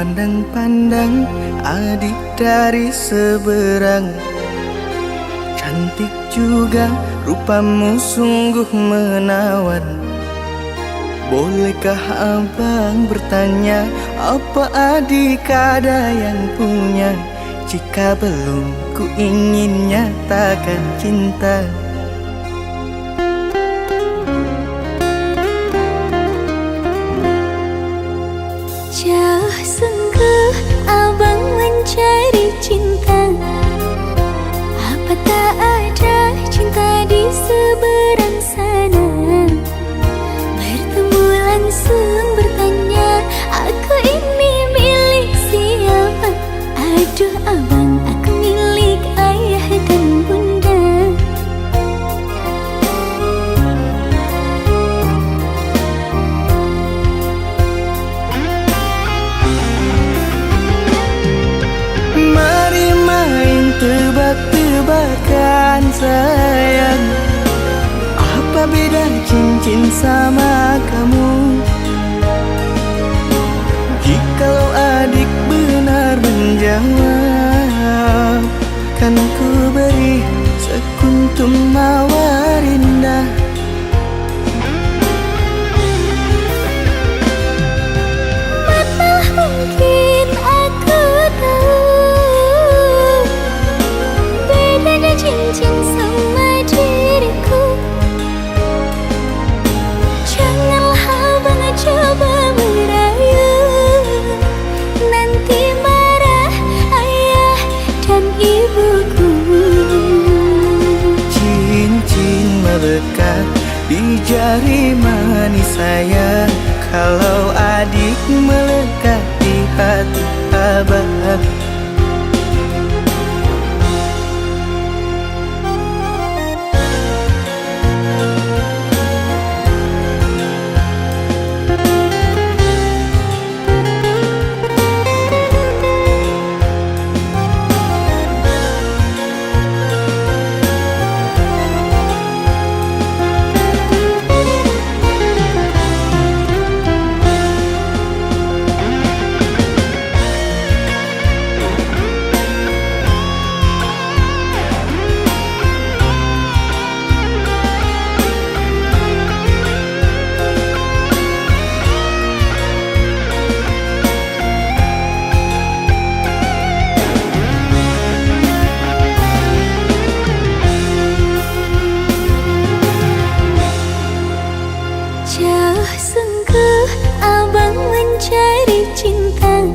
pandang-pandang adik dari seberang. Cantik juga rupamu sungguh menawan. Bolehkah abang bertanya, apa adik ada yang punya? Jika belum, ku ingin nyatakan cinta. Jauh sungguh abang mencari cinta. Apa tak ada cinta di seberang sana? Bertemu langsung bertanya, aku ini milik siapa? Aduh abang, aku milik ayah dan bunda. Mari main tebak-tebakan sayang, apa beda cincin sama kamu? Jikalau adik benar menjawab, kan ku beri sekuntum mawar indah. Mana mungkin aku tahu bedanya cincin sama diriku. Janganlah abang coba merayu, nanti marah ayah dan ibuku. Cincin melekat di jari manis saya, kalau adik melekat di hati abang. Jauh sungguh abang mencari cinta.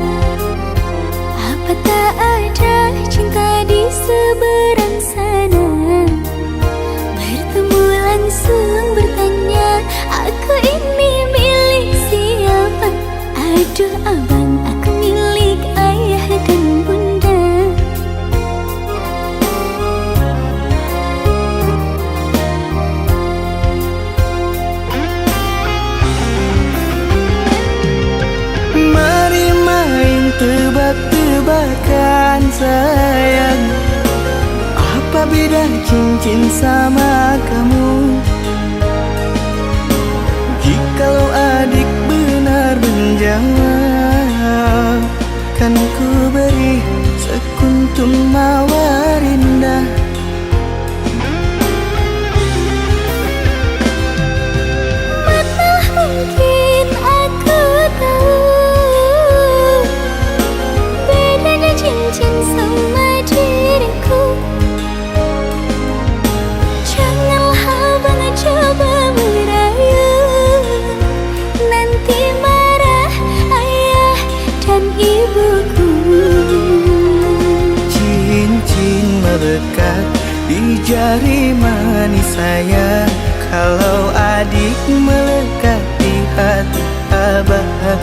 Apa tak ada cinta di seberang sana? Bertemu langsung bertanya, aku ini milik siapa? Aduh abang, aku milik ayah dan bunda. Mari main tebak-tebakan sayang, apa beda cincin sama kamu? Jikalau adik benar menjawab, kan ku beri sekuntum mawar indah. Mana mungkin aku tahu bedanya cincin sama diriku. Janganlah abang coba merayu, nanti marah ayah dan ibuku. Cincin melekat di jari manis saya, kalau adik melekat di hati abang.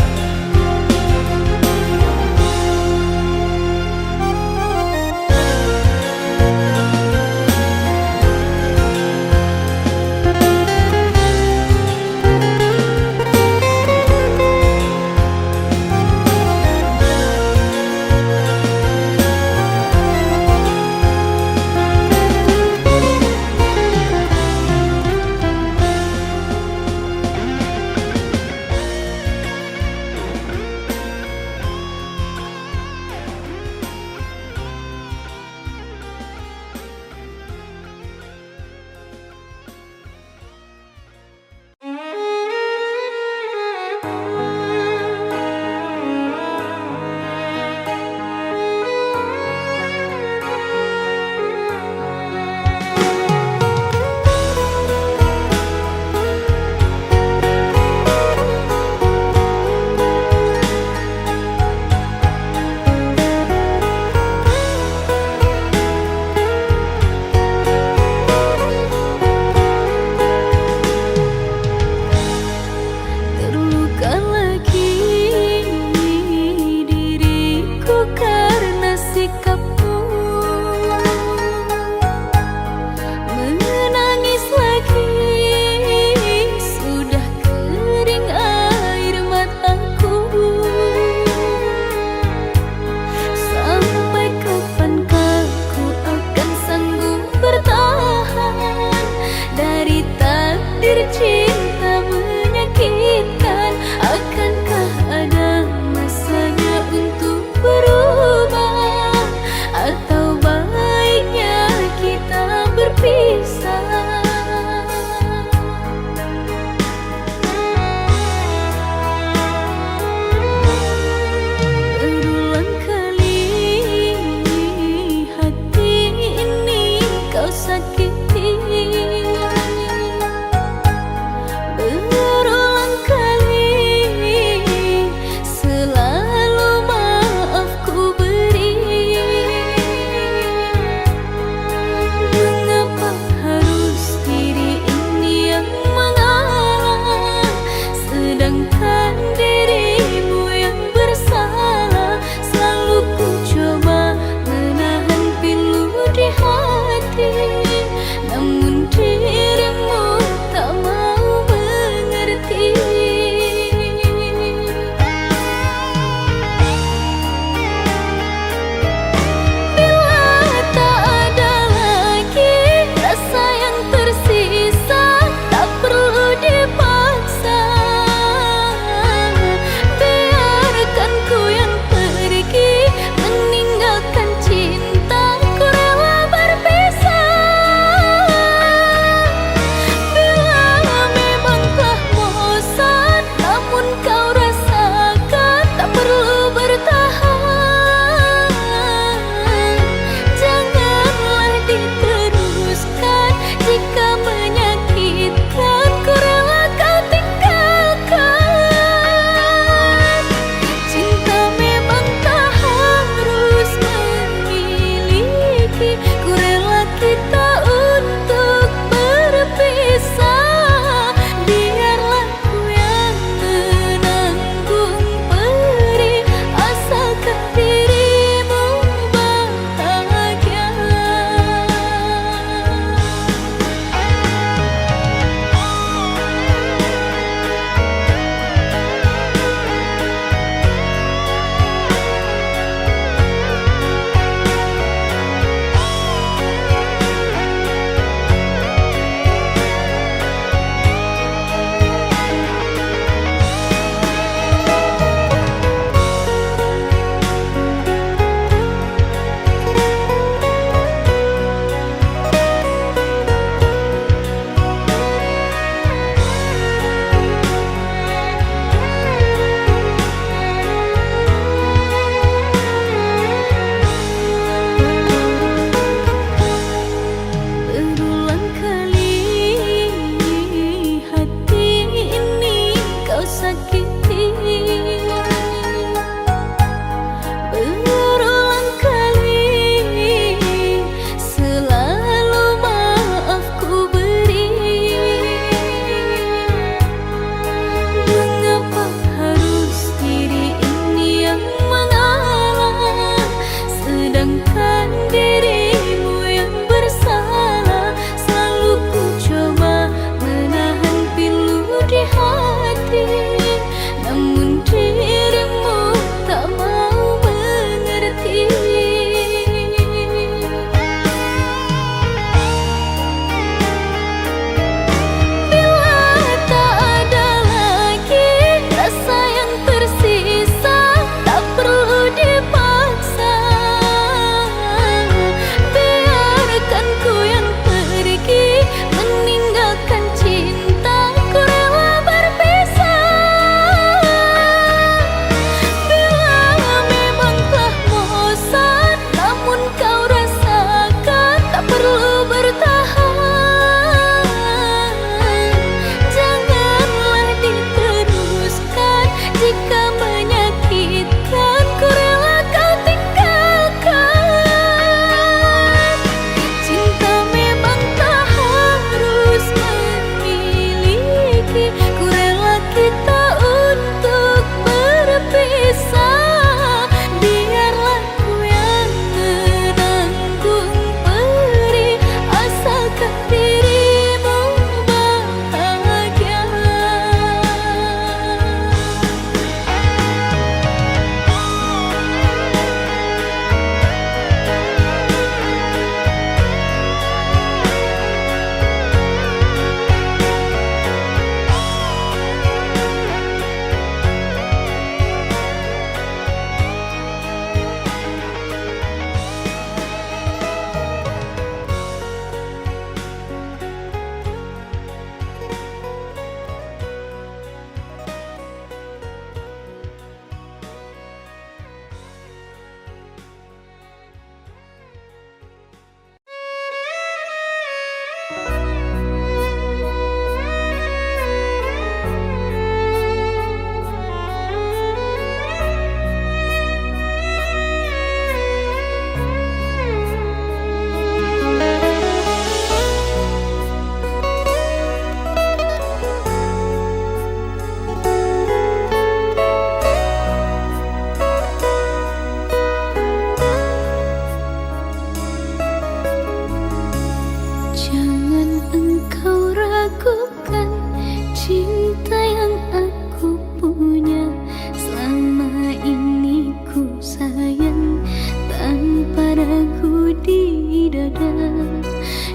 padaku di dada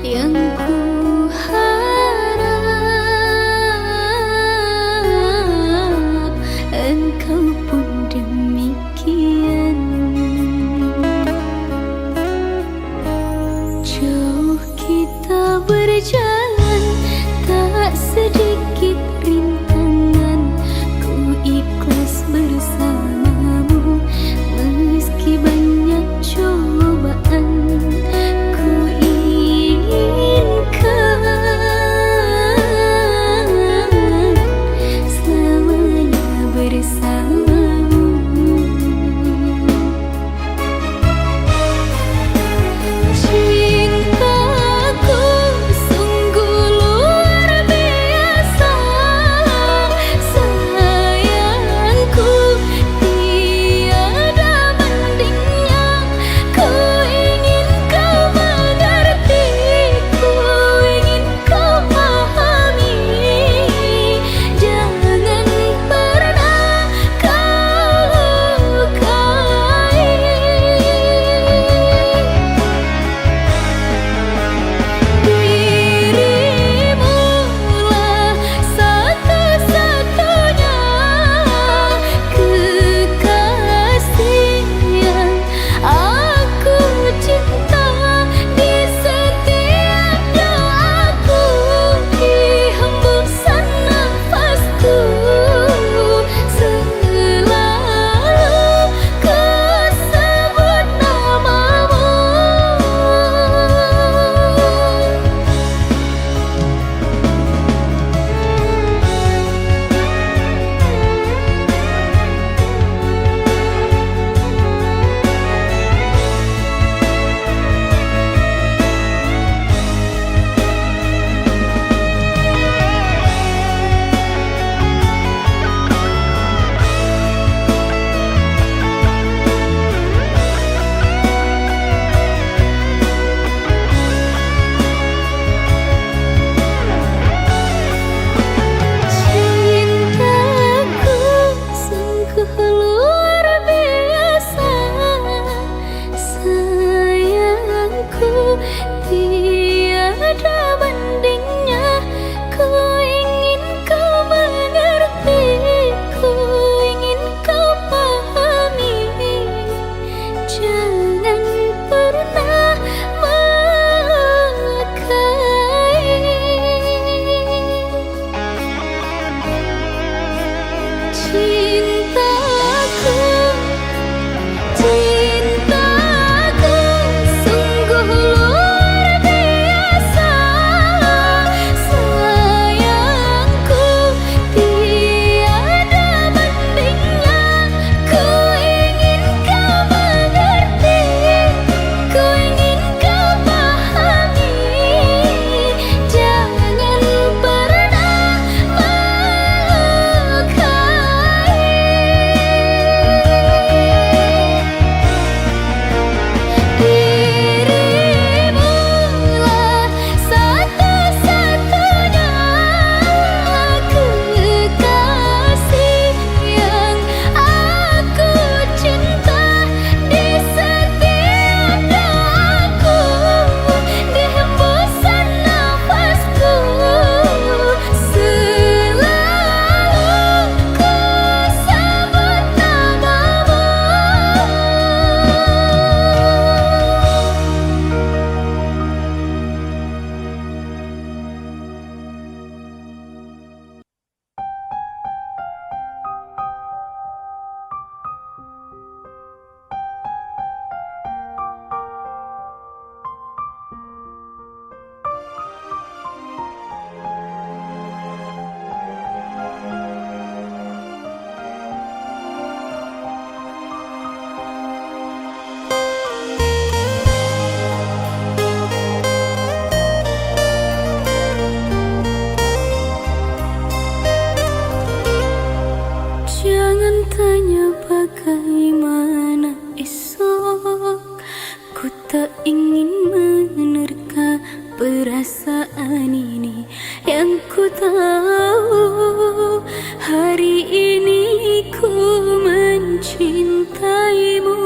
yang ku harap engkau pun demikian. Jauh kita berjalan, tak sedikit rintangan, ku ikhlas bersamamu meski banyak cobaan. Ku inginkan selamanya bersamamu. Cintaku sungguh luar biasa, sayangku tiada bandingnya. Ku ingin kau mengerti, ku ingin kau pahami, jangan pernah kau lukai. Dirimulah satu-satunya kekasih yang aku cinta. Di setiap doaku, di hembusan nafasku, selalu ku sebut namamu. Cintaku sungguh luar biasa, sayangku tiada bandingnya. Ku ingin kau mengerti, ku ingin kau pahami, jangan pernah melukai. Cintaku, cintaku sungguh luar biasa, sayangku tiada bandingnya. Ku ingin kau mengerti, ku ingin kau pahami, jangan pernah melukai. Dirimulah satu-satunya kekasih yang aku cinta. Di setiap doaku, di hembusan nafasku, selalu ku sebut namamu. Jangan tanya bagaimana esok, ku tak ingin menerka perasaan ini. Yang ku tahu hari ini ku mencintaimu.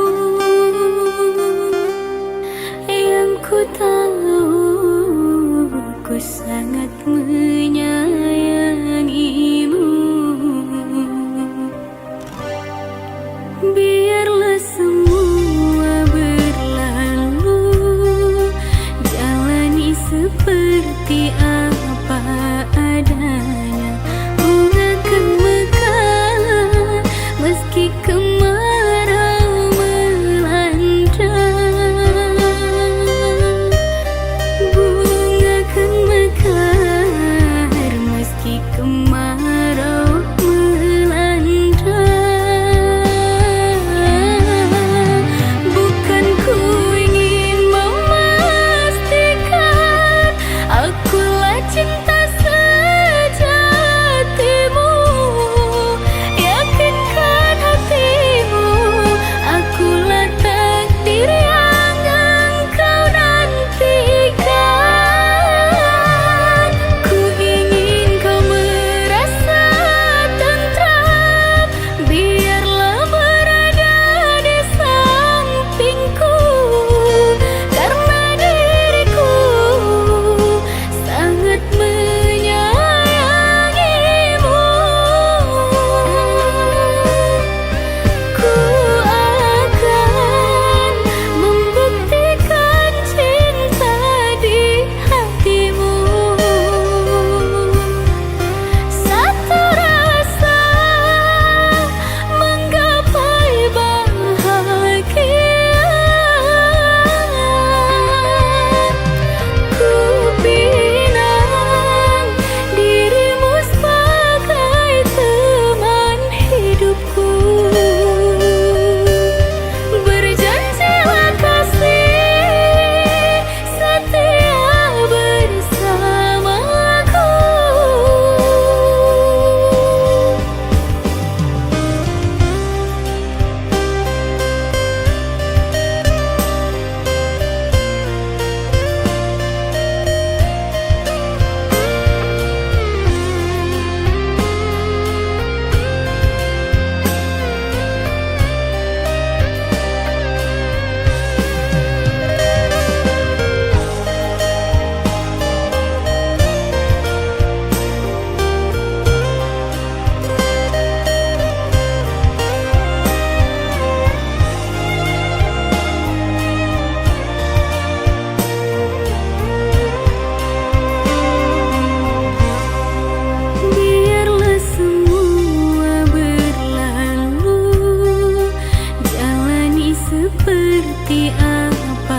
hati apa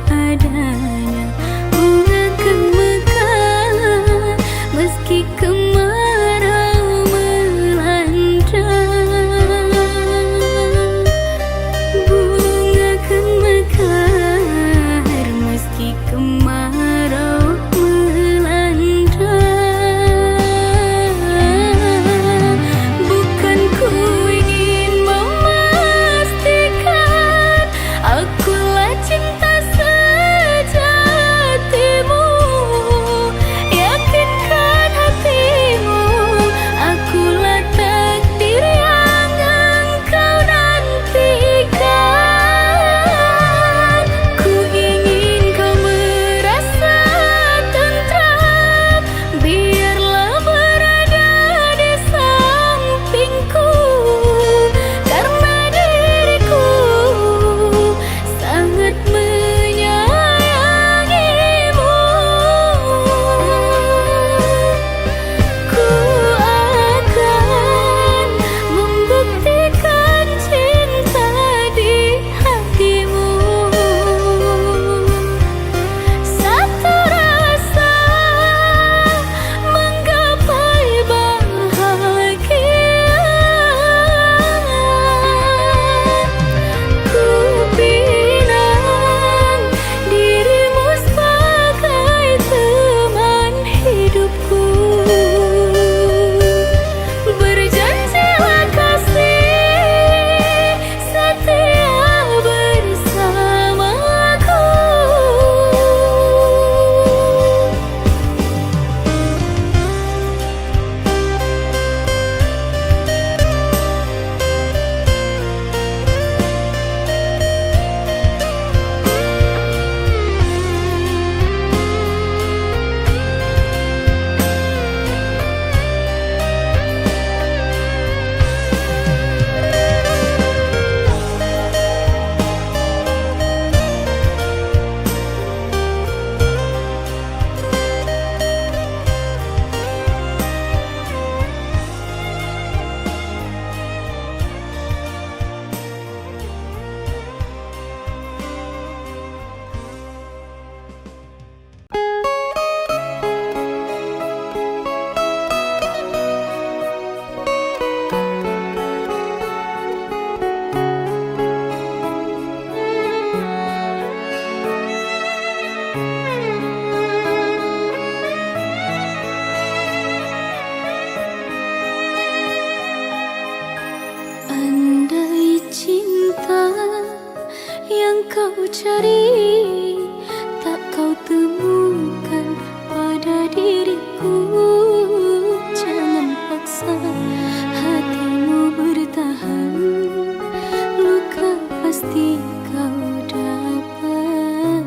adanya. Bunga kan mekar meski kemarau melanda. Bunga kan mekar meski kemarau melanda. Bukan ku ingin memastikan akulah cinta sejatimu. Yakinkan hatimu, akulah takdir yang engkau nantikan. Ku ingin kau merasa tentram, biarlah berada di sampingku, karena diriku sangat menyayangimu. Ku akan membuktikan cinta di hatimu. Satu rasa menggapai bahagia. Ku pinang dirimu sebagai teman hidupku. Berjanjilah kasih setia bersamaku. Andai cinta yang kau cari tak kau temukan pada diriku, jangan paksa hatimu bertahan, luka pasti kau dapatkan.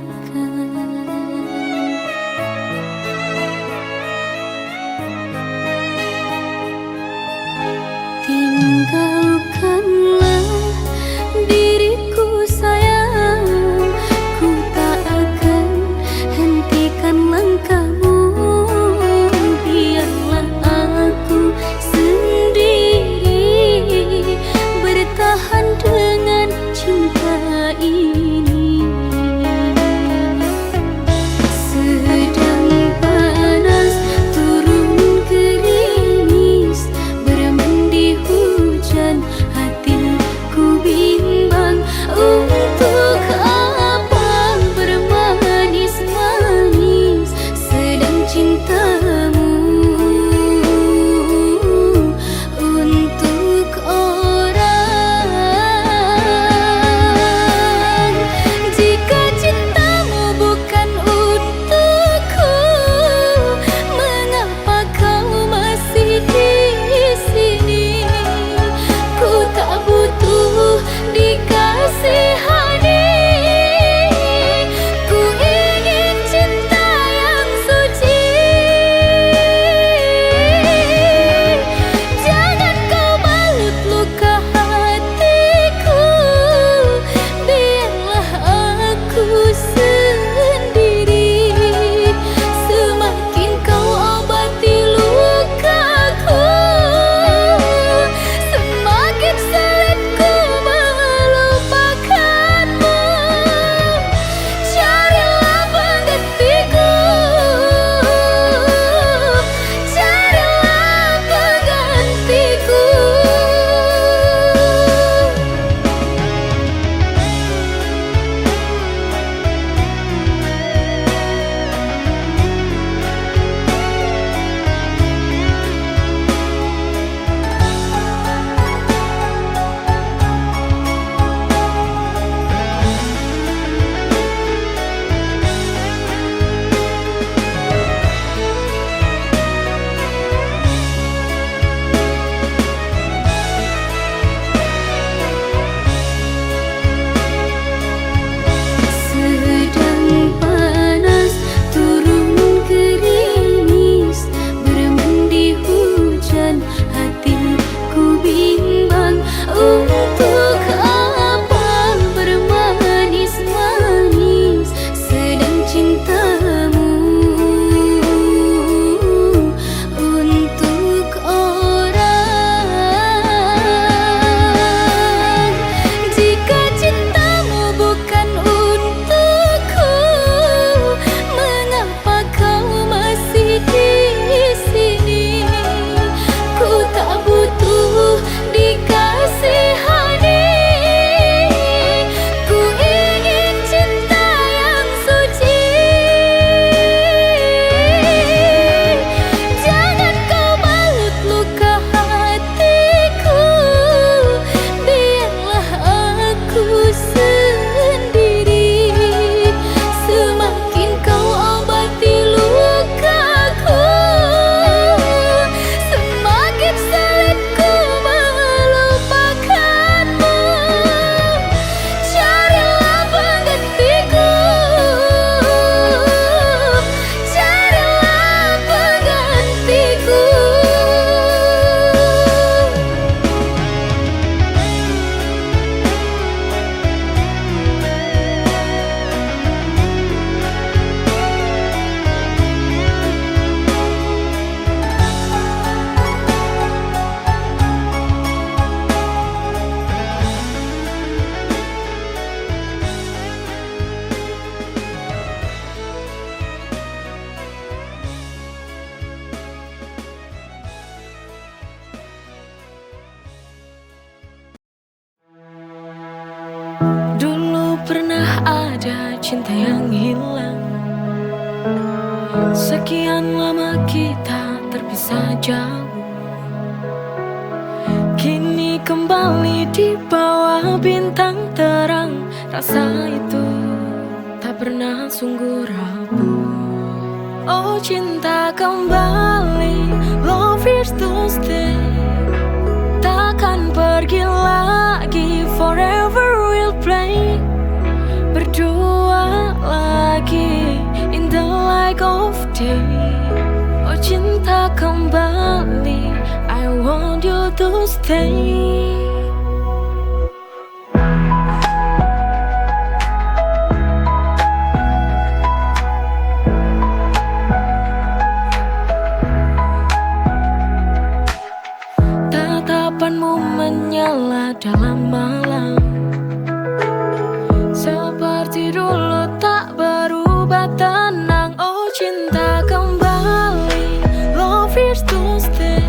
Tinggalkanlah diriku sayang, ku pernah ada cinta yang hilang. Sekian lama kita terpisah jauh, kini kembali di bawah bintang terang. Rasa itu tak pernah sungguh rapuh. Oh cinta kembali, love is to stay. Takkan pergi lagi, forever we'll play. Berdua lagi in the light of day. Oh cinta kembali, I want you to stay. Tatapanmu menyala dalam malam, seperti dulu tak berubah tenang. Oh cinta kembali, love is to stay.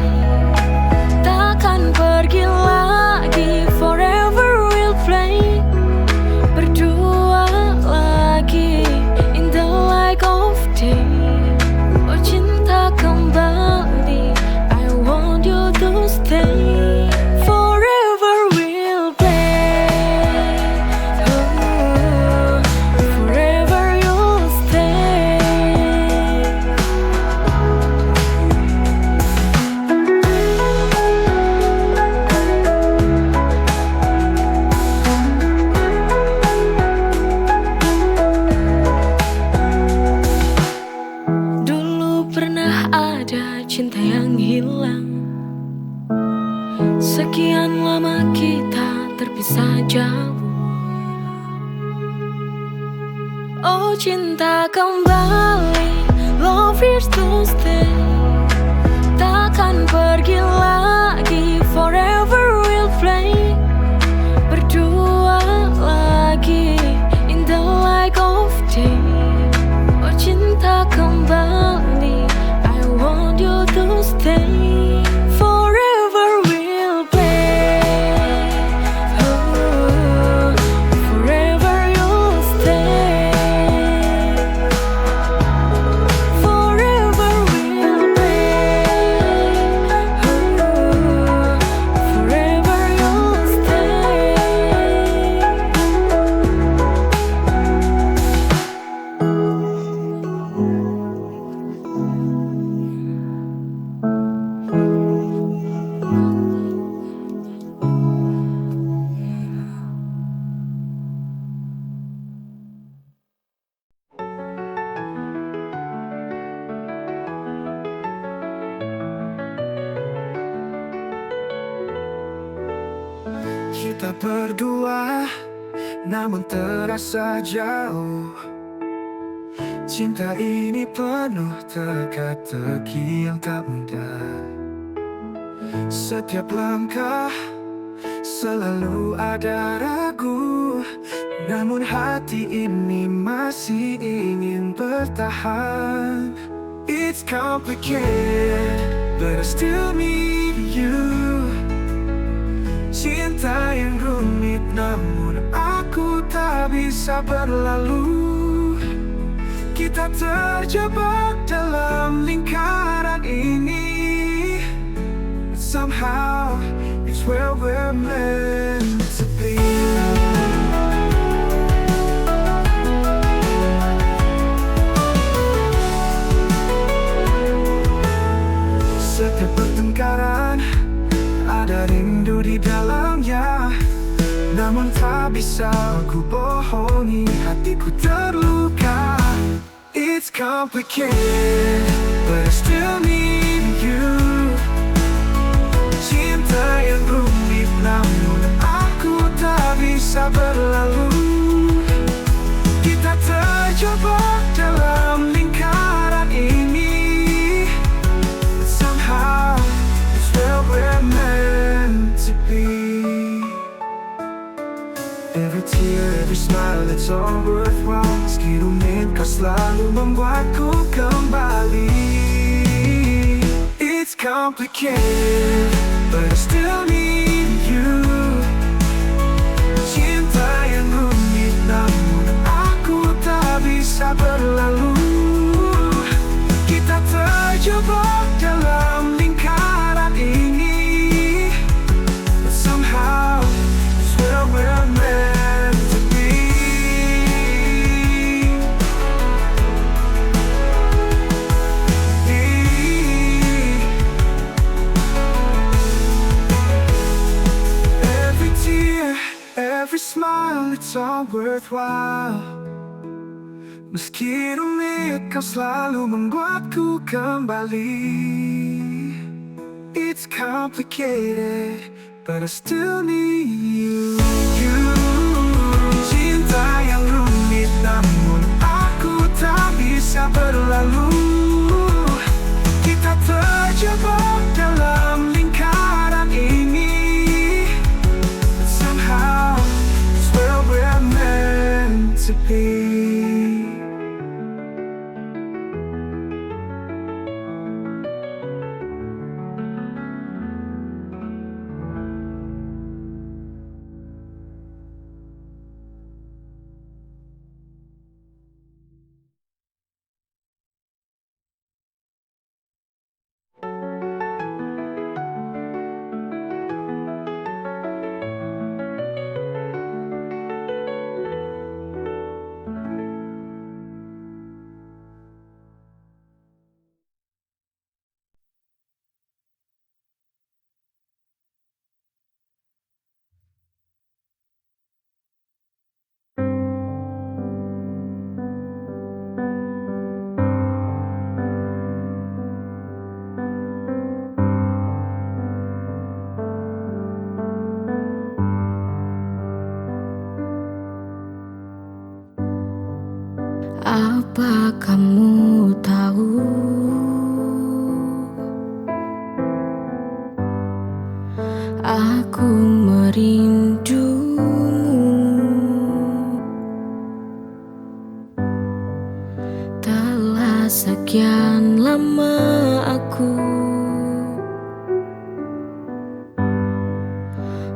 Takkan pergi lagi, forever we'll play. Berdua lagi in the light of day. Oh cinta kembali, I want you to stay. Forever we'll play. Oh, forever you'll stay. Dulu pernah ada cinta yang hilang. Sekian lama kita terpisah jauh. Oh cinta kembali, love is to stay. Takkan pergi lagi, forever we'll play. Berdua lagi in the light of day. Oh cinta kembali, I want you to stay. Forever we'll play. Oh, forever you'll stay. Forever we'll play. Oh, forever you'll stay. Kita berdua namun terasa jauh. Cinta ini penuh teka-teki yang tak mudah. Setiap langkah selalu ada ragu, namun hati ini masih ingin bertahan. It's complicated, but I still need you. Cinta yang rumit namun aku tak bisa berlalu. Kita terjebak dalam lingkaran ini. Somehow it's where we're meant to be. Setiap pertengkaran ada rindu di dalamnya, namun tak bisa ku bohongi, hatiku terluka. It's complicated, but I still need you. Cinta yang rumit namun aku tak bisa berlalu. Kita terjebak dalam lingkaran ini. Somehow it's where we're meant to be. Every tear, every smile, it's all worthwhile. Meski rumit kau selalu membuatku kembali. It's complicated, but I still need you. Cinta yang rumit namun all worthwhile. Meski rumit, kau selalu membuatku kembali. It's complicated, but I still need you. Cinta yang rumit, namun aku tak bisa berlalu. Kita terjebak dalam lingkaran ini, but somehow it's where we're meant to be. Apa kamu tahu, aku merindumu. Telah sekian lama aku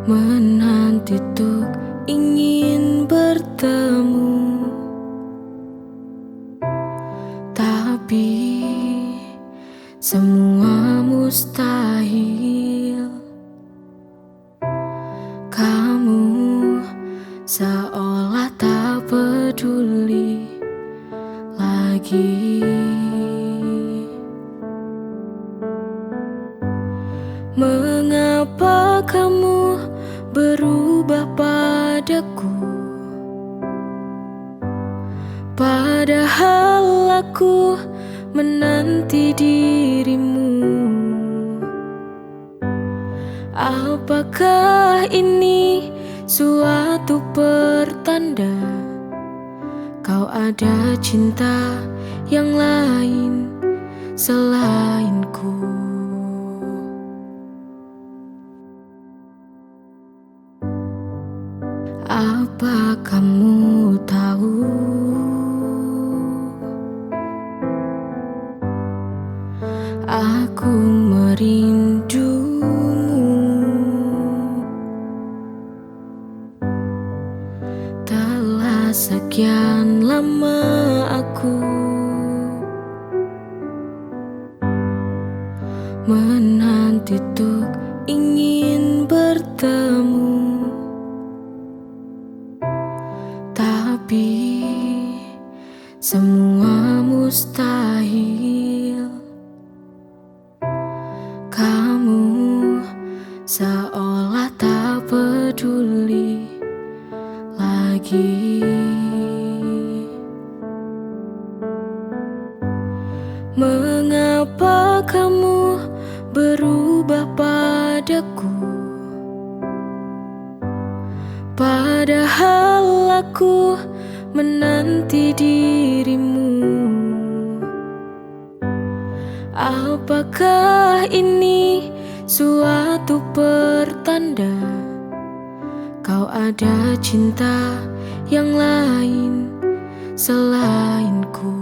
menanti untuk ingin bertemu. Tapi semua mustahil. Kamu seolah tak peduli lagi. Mengapa kamu berubah padaku? Padahal aku menanti dirimu. Apakah ini suatu pertanda kau ada cinta yang lain selainku? Apa kamu tahu, aku merindumu. Telah sekian lama aku menanti untuk ingin bertemu. Tapi semua mustahil. Kamu seolah tak peduli lagi. Mengapa kamu berubah padaku? Padahal aku menanti dirimu. Apakah ini suatu pertanda kau ada cinta yang lain selainku?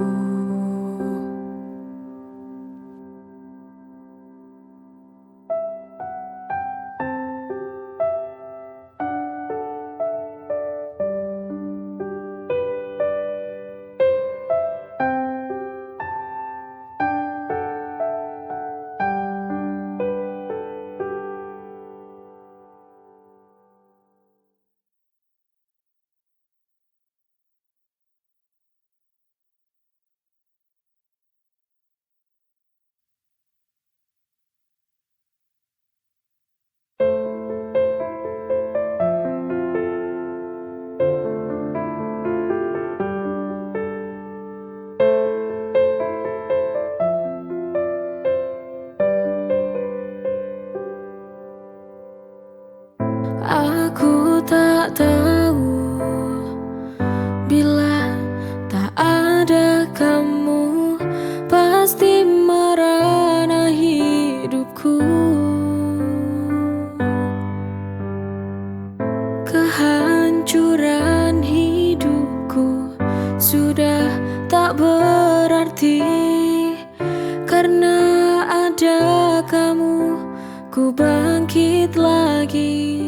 ku bangkit lagi.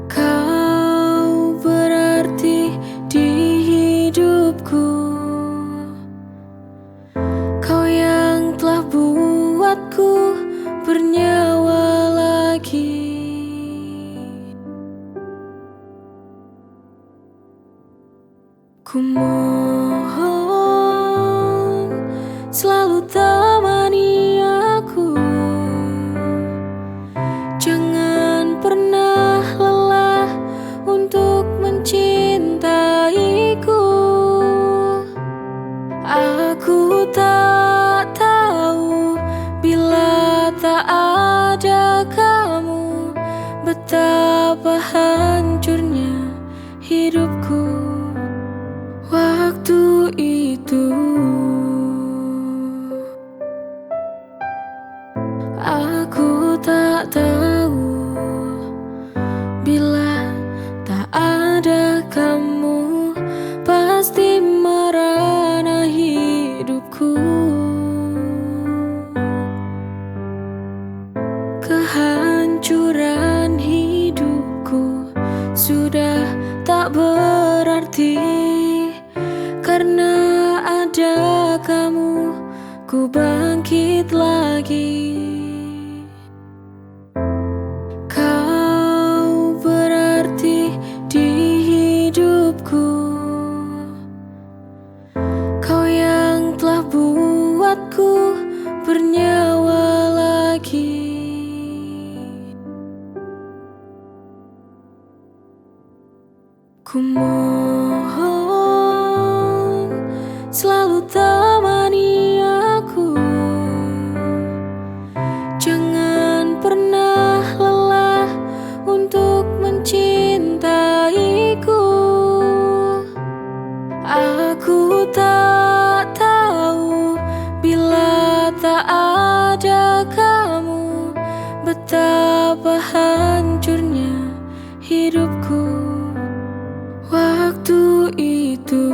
Kau berarti di hidupku, kau yang telah buatku bernyawa lagi. Ku mohon selalu temani aku, jangan pernah lelah untuk mencintaiku. Aku tak tahu bila tak ada kamu, betapa hancurnya hidupku waktu itu. Aku tak tahu bila tak ada kamu, pasti merana hidupku. Kehancuran hidupku sudah tak berarti, karena ada kamu ku bangkit lagi. Kau berarti di hidupku, kau yang telah buatku bernyawa lagi. Ku mohon selalu temani aku, jangan pernah lelah untuk mencintaiku. Aku tak tahu bila tak ada kamu, betapa hancurnya hidupku waktu itu.